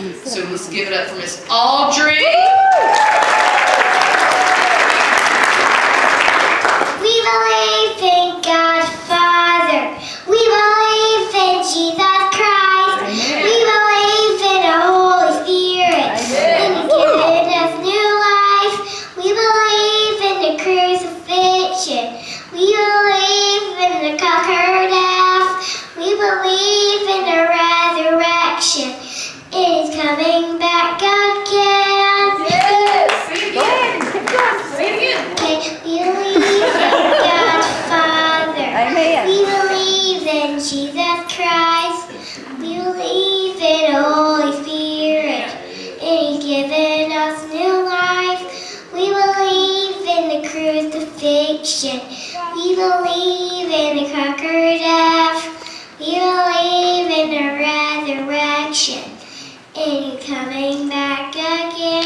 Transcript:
So let's give it up for Miss Audrey. We believe in God Father. We believe in Jesus Christ. Amen. We believe in the Holy Spirit. And He's given us new life. We believe in the crucifixion. We believe in the conquered death. We believe in the resurrection. And He's coming back again. Yes. Sing it again. Sing it again. Okay, we believe in God Father. Amen. We believe in Jesus Christ. We believe in the Holy Spirit. And He's given us new life. We believe in the crucifixion. We believe in the conquered death. We believe in the resurrection. And He's coming back again.